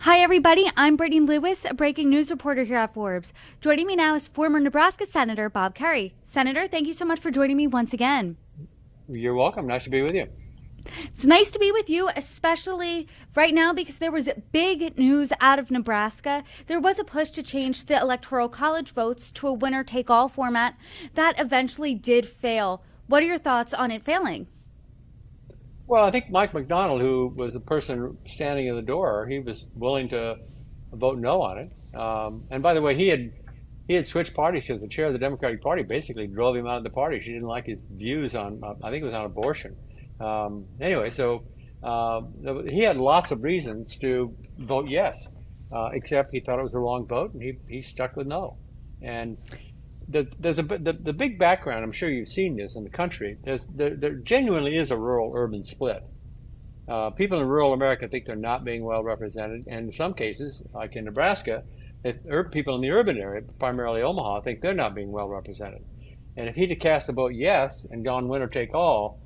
Hi, everybody. I'm Brittany Lewis, a breaking news reporter here at Forbes. Joining me now is former Nebraska Senator Bob Kerrey. Senator, thank you so much for joining me once again. You're welcome. Nice to be with you. It's nice to be with you, especially right now because there was big news out of Nebraska. There was a push to change the Electoral College votes to a winner-take-all format. That eventually did fail. What are your thoughts on it failing? Well, I think Mike McDonald, who was the person standing in the door, he was willing to vote no on it. And by the way, he had switched parties because the chair of the Democratic Party basically drove him out of the party. She didn't like his views on, I think it was on abortion. Anyway, so he had lots of reasons to vote yes, except he thought it was the wrong vote, and he stuck with no. And the big background. I'm sure you've seen this in the country. There genuinely is a rural-urban split. People in rural America think they're not being well represented, and in some cases, like in Nebraska, people in the urban area, primarily Omaha, think they're not being well represented. And if he'd have cast the vote yes and gone winner take all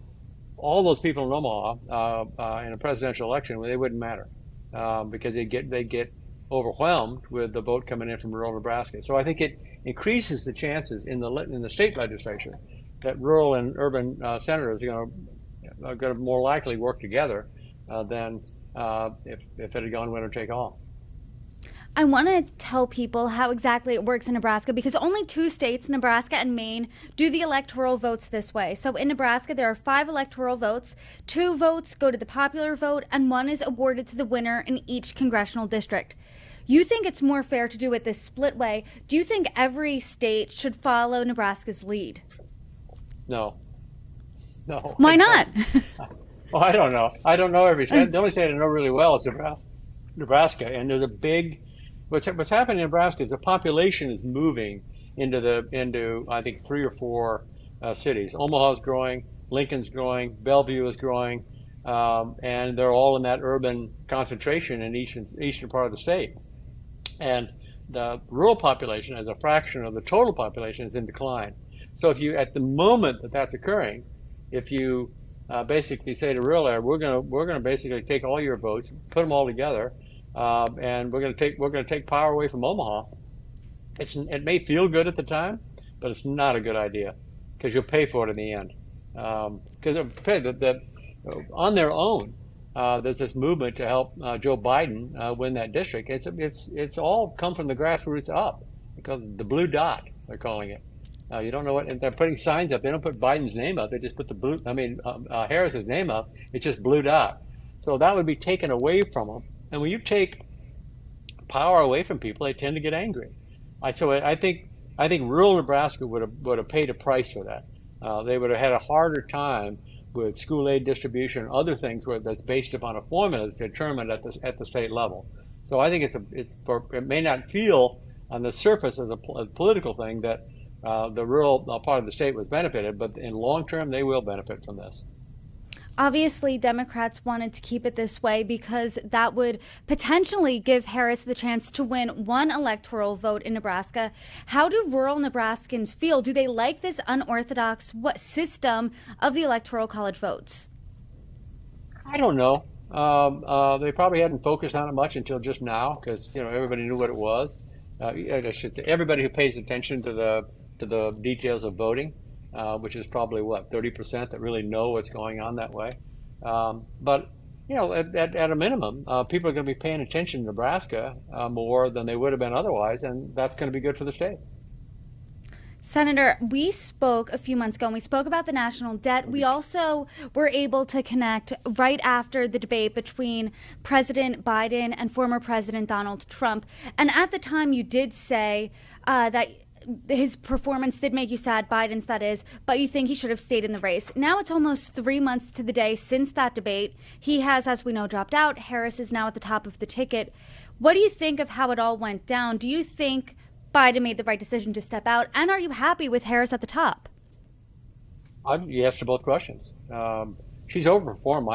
those people in Omaha in a presidential election, well, they wouldn't matter because they get overwhelmed with the vote coming in from rural Nebraska. So I think it increases the chances in the state legislature that rural and urban senators are going to more likely work together than if it had gone winner take all. I want to tell people how exactly it works in Nebraska because only two states, Nebraska and Maine, do the electoral votes this way. So in Nebraska, there are 5 electoral votes. 2 votes go to the popular vote, and 1 is awarded to the winner in each congressional district. You think it's more fair to do it this split way. Do you think every state should follow Nebraska's lead? No. No. Why not? Well, I don't know. I don't know every state. The only state I know really well is Nebraska, and there's a big. What's happening in Nebraska is the population is moving into I think 3 or 4 cities. Omaha's growing, Lincoln's growing, Bellevue is growing, and they're all in that urban concentration in eastern part of the state. And the rural population, as a fraction of the total population, is in decline. So if you, at the moment that's occurring, if you basically say to rural area, we're gonna basically take all your votes, put them all together, and we're gonna take power away from Omaha. It may feel good at the time, but it's not a good idea because you'll pay for it in the end. Because on their own, there's this movement to help Joe Biden win that district. It's all come from the grassroots up because the blue dot they're calling it. You don't know what, and they're putting signs up. They don't put Biden's name up. They just put Harris's name up. It's just blue dot. So that would be taken away from them. And when you take power away from people, they tend to get angry. So I think rural Nebraska would have paid a price for that. They would have had a harder time with school aid distribution and other things that's based upon a formula that's determined at the state level. So I think it may not feel on the surface of the political thing that the rural part of the state was benefited, but in long term they will benefit from this. Obviously, Democrats wanted to keep it this way because that would potentially give Harris the chance to win 1 electoral vote in Nebraska. How do rural Nebraskans feel? Do they like this unorthodox system of the Electoral College votes? I don't know. They probably hadn't focused on it much until just now because everybody knew what it was. I should say everybody who pays attention to the details of voting. Which is probably 30% that really know what's going on that way. But at a minimum, people are going to be paying attention to Nebraska more than they would have been otherwise, and that's going to be good for the state. Senator, we spoke a few months ago and we spoke about the national debt. We also were able to connect right after the debate between President Biden and former President Donald Trump. And at the time, you did say that his performance did make you sad, Biden's that is, but you think he should have stayed in the race. Now it's almost 3 months to the day since that debate. He has, as we know, dropped out. Harris is now at the top of the ticket. What do you think of how it all went down? Do you think Biden made the right decision to step out? And are you happy with Harris at the top? Yes to both questions. She's overperformed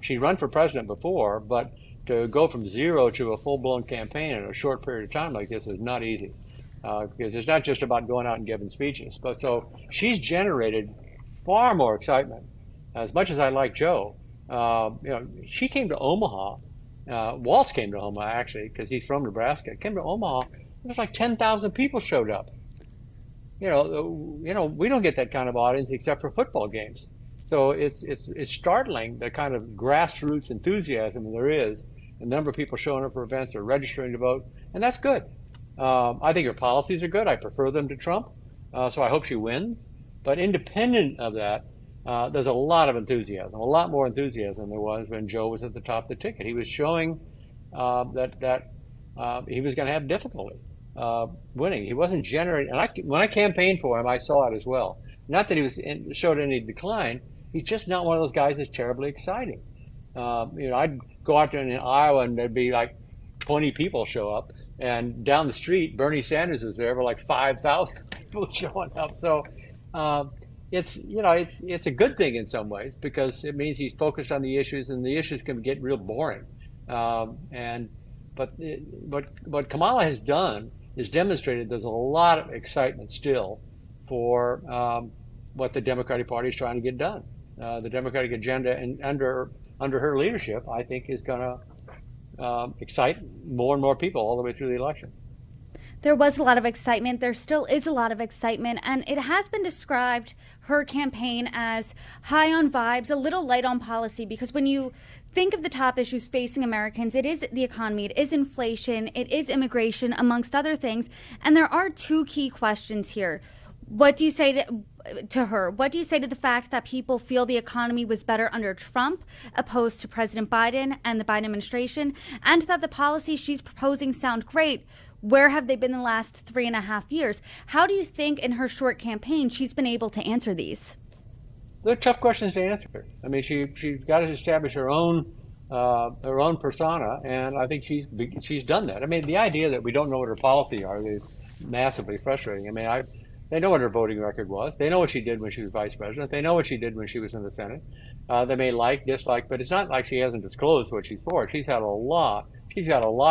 she's run for president before, but to go from 0 to a full-blown campaign in a short period of time like this is not easy because it's not just about going out and giving speeches. But so she's generated far more excitement. As much as I like Joe, she came to Omaha Waltz came to Omaha, actually, because he's from Nebraska. Came to Omaha. It was like 10,000 people showed up. We don't get that kind of audience except for football games. So it's startling the kind of grassroots enthusiasm there is, the number of people showing up for events or registering to vote, and that's good. I think her policies are good. I prefer them to Trump, so I hope she wins. But independent of that, there's a lot of enthusiasm, a lot more enthusiasm than there was when Joe was at the top of the ticket. He was showing that he was going to have difficulty winning. He wasn't generating, and when I campaigned for him, I saw it as well. Not that he showed any decline. He's just not one of those guys that's terribly exciting. I'd go out there in Iowa and there'd be like 20 people show up, and down the street, Bernie Sanders was there with like 5,000 people showing up. So it's a good thing in some ways because it means he's focused on the issues, and the issues can get real boring. But what Kamala has done is demonstrated there's a lot of excitement still for what the Democratic Party is trying to get done. The Democratic agenda under her leadership, I think, is going to excite more and more people all the way through the election. There was a lot of excitement. There still is a lot of excitement. And it has been described, her campaign, as high on vibes, a little light on policy, because when you think of the top issues facing Americans, it is the economy, it is inflation, it is immigration, amongst other things. And there are two key questions here. What do you say to her? What do you say to the fact that people feel the economy was better under Trump opposed to President Biden and the Biden administration, and that the policies she's proposing sound great? Where have they been the last 3.5 years? How do you think in her short campaign she's been able to answer these? They're tough questions to answer. I mean, she's got to establish her own persona, and I think she's done that. I mean, the idea that we don't know what her policy are is massively frustrating. I mean, they know what her voting record was. They know what she did when she was vice president. They know what she did when she was in the Senate. They may like, dislike, but it's not like she hasn't disclosed what she's for. She's got a lot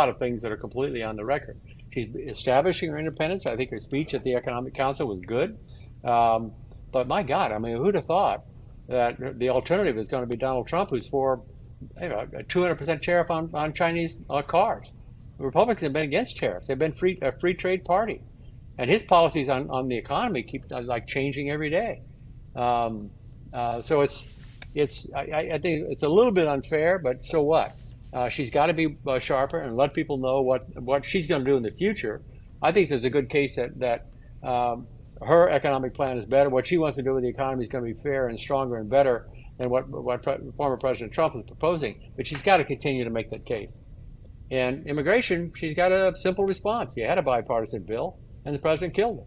of things that are completely on the record. She's establishing her independence. I think her speech at the Economic Council was good. But my God, I mean, who'd have thought that the alternative is going to be Donald Trump, who's for a 200% tariff on Chinese cars. The Republicans have been against tariffs. They've been a free trade party. And his policies on the economy keep like changing every day. So I think it's a little bit unfair, but so what? She's got to be sharper and let people know what she's going to do in the future. I think there's a good case that her economic plan is better. What she wants to do with the economy is going to be fair and stronger and better than what former President Trump is proposing. But she's got to continue to make that case. And immigration, she's got a simple response. You had a bipartisan bill, and the president killed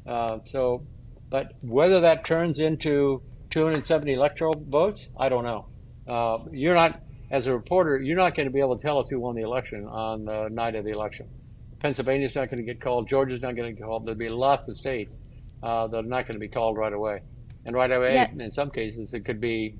it. But whether that turns into 270 electoral votes, I don't know. You're not. As a reporter, you're not going to be able to tell us who won the election on the night of the election. Pennsylvania's not going to get called. Georgia's not going to get called. There'll be lots of states that are not going to be called right away. And right away, yeah. In some cases, it could be.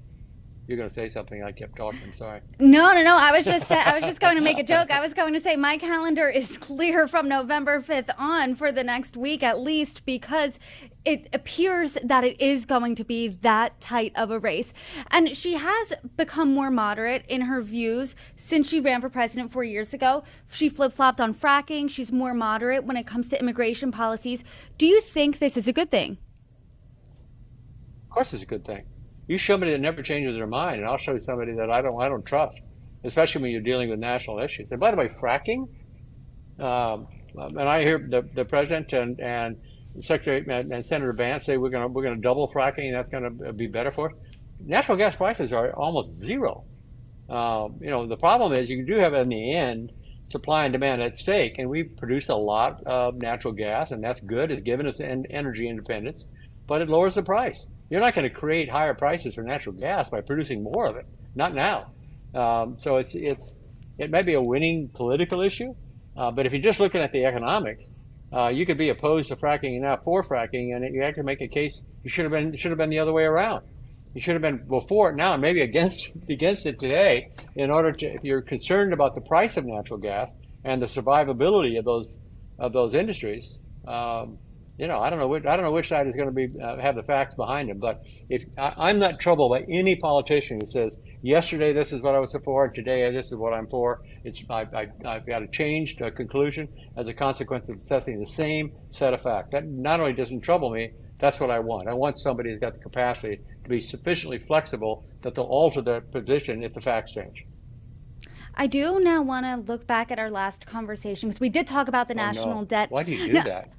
You're going to say something. I kept talking. I'm sorry. No. I was just going to make a joke. I was going to say my calendar is clear from November 5th on for the next week at least, because it appears that it is going to be that tight of a race. And she has become more moderate in her views since she ran for president 4 years ago. She flip-flopped on fracking. She's more moderate when it comes to immigration policies. Do you think this is a good thing? Of course it's a good thing. You show me that never changes their mind, and I'll show you somebody that I don't trust, especially when you're dealing with national issues. And by the way, fracking, and I hear the president and Secretary and Senator Vance say we're going to double fracking, and that's going to be better for us. Natural gas prices are almost zero. The problem is you do have in the end supply and demand at stake, and we produce a lot of natural gas, and that's good. It's given us energy independence, but it lowers the price. You're not going to create higher prices for natural gas by producing more of it. Not now. So it may be a winning political issue, but if you're just looking at the economics, you could be opposed to fracking and not for fracking, and you have to make a case. You should have been the other way around. You should have been before it now, and maybe against it today. In order to, if you're concerned about the price of natural gas and the survivability of those industries, I don't know which side is going to be have the facts behind them. But if I'm not troubled by any politician who says yesterday this is what I was for, and today this is what I'm for. I've got a changed conclusion as a consequence of assessing the same set of facts. That not only doesn't trouble me, that's what I want. I want somebody who's got the capacity to be sufficiently flexible that they'll alter their position if the facts change. I do now want to look back at our last conversation because we did talk about the national debt. Why do you do that?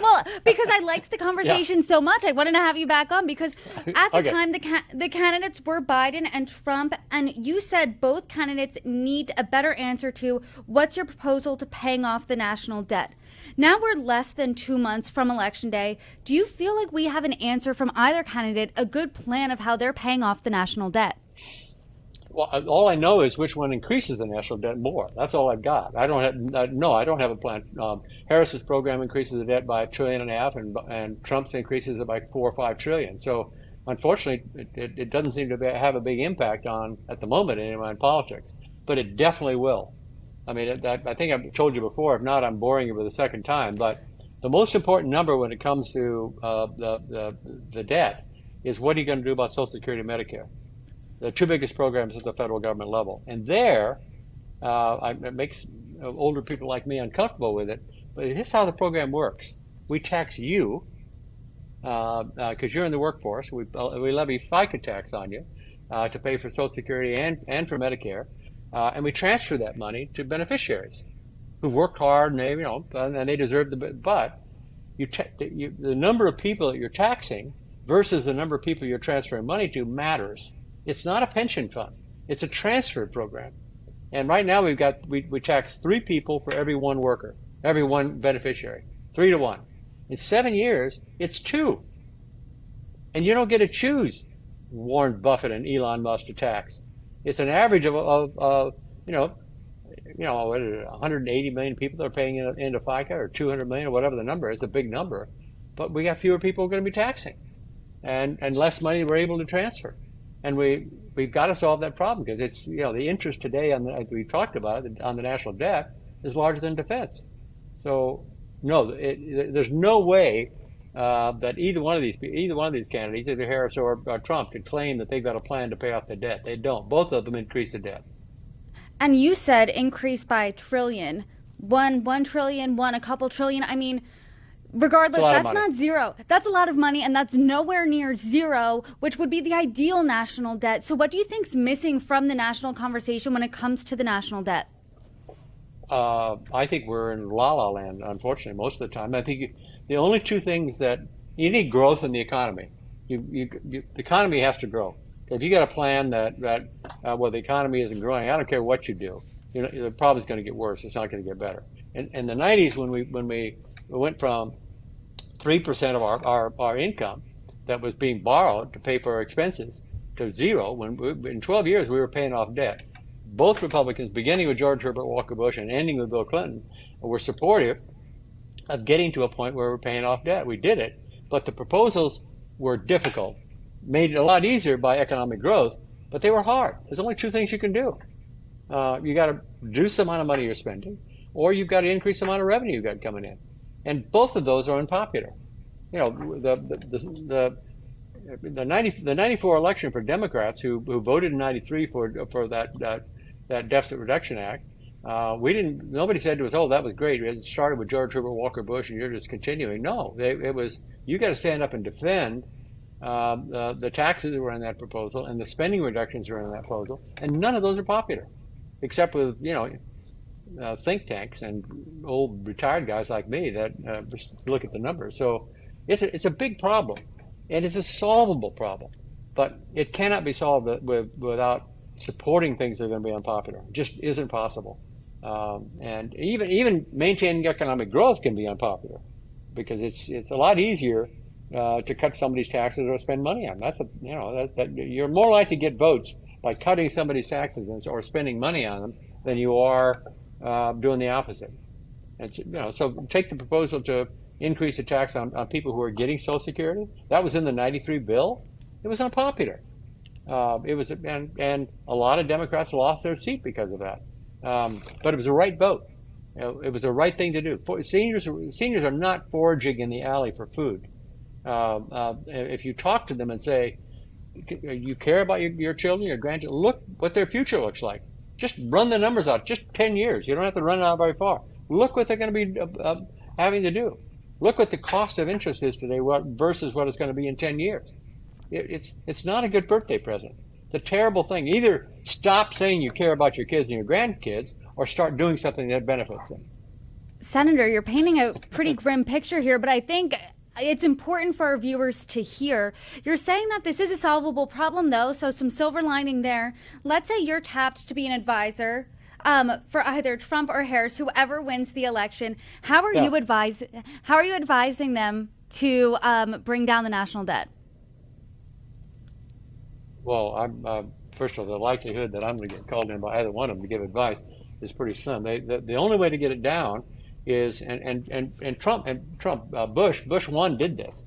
Well, because I liked the conversation so much, I wanted to have you back on because at the time the candidates were Biden and Trump, and you said both candidates need a better answer to what's your proposal to paying off the national debt. Now we're less than 2 months from Election Day. Do you feel like we have an answer from either candidate, a good plan of how they're paying off the national debt? Well, all I know is which one increases the national debt more. That's all I've got. I don't have a plan. Harris's program increases the debt by $1.5 trillion, and Trump's increases it by 4 or 5 trillion. So, unfortunately, it doesn't seem to have a big impact on at the moment in politics. But it definitely will. I mean, I think I've told you before. If not, I'm boring you for the second time. But the most important number when it comes to the debt is what are you going to do about Social Security and Medicare? The two biggest programs at the federal government level. And there, it makes older people like me uncomfortable with it, but here's how the program works. We tax you, because you're in the workforce. We levy FICA tax on you to pay for Social Security and for Medicare, and we transfer that money to beneficiaries who worked hard and they deserve but the number of people that you're taxing versus the number of people you're transferring money to matters. It's not a pension fund. It's a transfer program. And right now we tax 3 people for every 1 worker, every 1 beneficiary, 3 to 1. In 7 years, it's 2. And you don't get to choose Warren Buffett and Elon Musk to tax. It's an average of 180 million people that are paying into FICA, or 200 million, or whatever the number is, a big number. But we got fewer people going to be taxing, and less money we're able to transfer. And we've got to solve that problem because it's the interest today as we talked about it, on the national debt is larger than defense. So no, there's no way that either one of these candidates, either Harris or Trump, could claim that they've got a plan to pay off the debt. They don't. Both of them increase the debt. And you said increase by trillion, 1 trillion, a couple trillion. I mean, regardless, that's not zero. That's a lot of money, and that's nowhere near zero, which would be the ideal national debt. So what do you think's missing from the national conversation when it comes to the national debt? I think we're in la-la land, unfortunately, most of the time. I think the only 2 things that you need growth in the economy. The economy has to grow. If you got a plan that the economy isn't growing, I don't care what you do. The problem's going to get worse. It's not going to get better. In the 90s, when we went from 3% of our income that was being borrowed to pay for our expenses to 0. In 12 years, we were paying off debt. Both Republicans, beginning with George Herbert Walker Bush and ending with Bill Clinton, were supportive of getting to a point where we're paying off debt. We did it, but the proposals were difficult. Made it a lot easier by economic growth, but they were hard. There's only 2 things you can do. You got to reduce the amount of money you're spending, or you've got to increase the amount of revenue you've got coming in. And both of those are unpopular. The 94 election for Democrats who voted in 93 for that Deficit Reduction Act, nobody said to us, oh, that was great. It started with George Herbert Walker Bush and you're just continuing. No, it was, you got to stand up and defend the taxes that were in that proposal and the spending reductions that were in that proposal. And none of those are popular, except with, think tanks and old retired guys like me that look at the numbers. So it's a big problem, and it's a solvable problem, but it cannot be solved without supporting things that are going to be unpopular. It just isn't possible. And even maintaining economic growth can be unpopular because it's a lot easier to cut somebody's taxes or spend money on. You're more likely to get votes by cutting somebody's taxes or spending money on them than you are doing the opposite. And so take the proposal to increase the tax on people who are getting Social Security. That was in the 93 bill. It was unpopular. And a lot of Democrats lost their seat because of that. But it was the right vote. It was the right thing to do. Seniors are not foraging in the alley for food. If you talk to them and say, you care about your children, your grandchildren, look what their future looks like. Just run the numbers out, just 10 years. You don't have to run it out very far. Look what they're going to be having to do. Look what the cost of interest is today versus what it's going to be in 10 years. It's not a good birthday present. It's a terrible thing. Either stop saying you care about your kids and your grandkids or start doing something that benefits them. Senator, you're painting a pretty grim picture here, but I think it's important for our viewers to hear. You're saying that this is a solvable problem, though, so some silver lining there. Let's say you're tapped to be an advisor for either Trump or Harris, whoever wins the election. How are you advising them to bring down the national debt? Well, first of all, the likelihood that I'm going to get called in by either one of them to give advice is pretty slim. The only way to get it down is, and Bush 1 did this.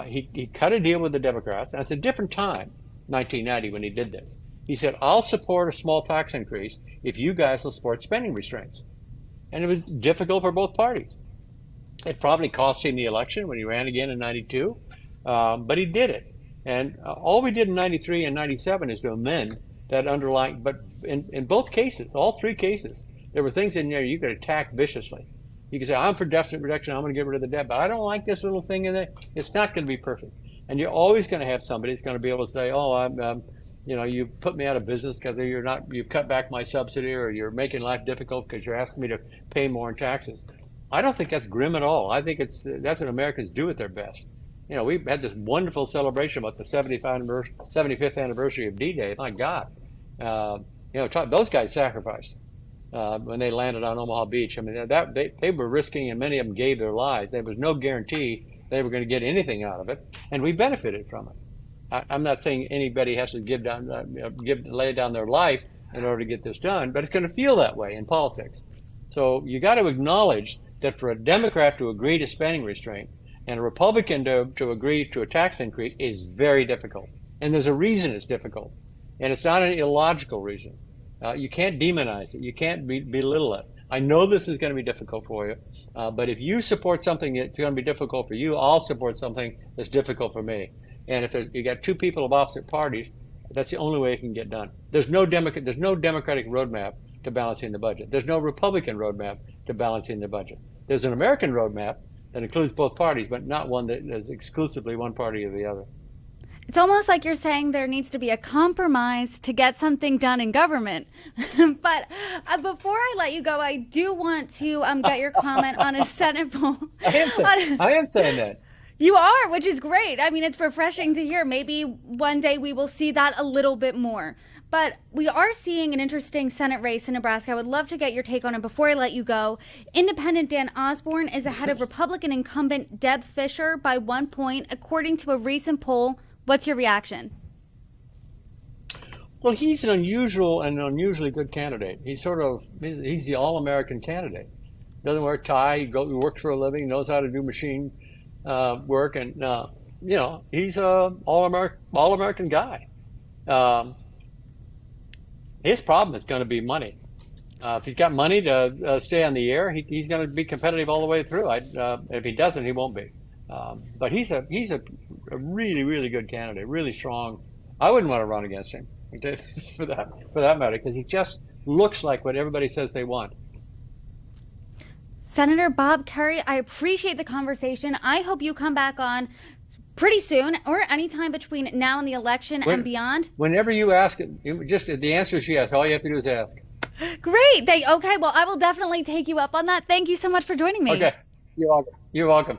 He cut a deal with the Democrats, and it's a different time, 1990, when he did this. He said, I'll support a small tax increase if you guys will support spending restraints. And it was difficult for both parties. It probably cost him the election when he ran again in 92, but he did it. And all we did in 93 and 97 is to amend that underlying, but in both cases, all three cases, there were things in there you could attack viciously. You could say, I'm for deficit reduction, I'm going to get rid of the debt, but I don't like this little thing in there. It's not going to be perfect. And you're always going to have somebody that's going to be able to say, oh, you put me out of business because you've cut back my subsidy, or you're making life difficult because you're asking me to pay more in taxes. I don't think that's grim at all. I think that's what Americans do at their best. We had this wonderful celebration about the 75th anniversary of D-Day. My God, those guys sacrificed when they landed on Omaha Beach. I mean, they were risking, and many of them gave their lives. There was no guarantee they were going to get anything out of it, and we benefited from it. I'm not saying anybody has to lay down their life in order to get this done, but it's going to feel that way in politics. So you got to acknowledge that for a Democrat to agree to spending restraint and a Republican to agree to a tax increase is very difficult. And there's a reason it's difficult. And it's not an illogical reason. You can't demonize it. You can't belittle it. I know this is going to be difficult for you, but if you support something that's going to be difficult for you, I'll support something that's difficult for me. And if you got two people of opposite parties, that's the only way it can get done. There's no Democratic roadmap to balancing the budget. There's no Republican roadmap to balancing the budget. There's an American roadmap that includes both parties, but not one that is exclusively one party or the other. It's almost like you're saying there needs to be a compromise to get something done in government. But before I let you go, I do want to get your comment on a Senate poll. I am saying that. You are, which is great. I mean, it's refreshing to hear. Maybe one day we will see that a little bit more. But we are seeing an interesting Senate race in Nebraska. I would love to get your take on it before I let you go. Independent Dan Osborn is ahead of Republican incumbent Deb Fischer by 1 point, according to a recent poll. What's your reaction? Well, he's an unusually good candidate. He's the all-American candidate. Doesn't wear a tie. He works for a living. Knows how to do machine work, and he's a all-American guy. His problem is going to be money. If he's got money to stay on the air, he's going to be competitive all the way through. If he doesn't, he won't be. But he's a really, really good candidate, really strong. I wouldn't want to run against him for that matter, because he just looks like what everybody says they want. Senator Bob Kerrey, I appreciate the conversation. I hope you come back on pretty soon, or anytime between now and the election and beyond. Whenever you ask, just the answer is yes. All you have to do is ask. Great. Okay, well, I will definitely take you up on that. Thank you so much for joining me. Okay. You're welcome.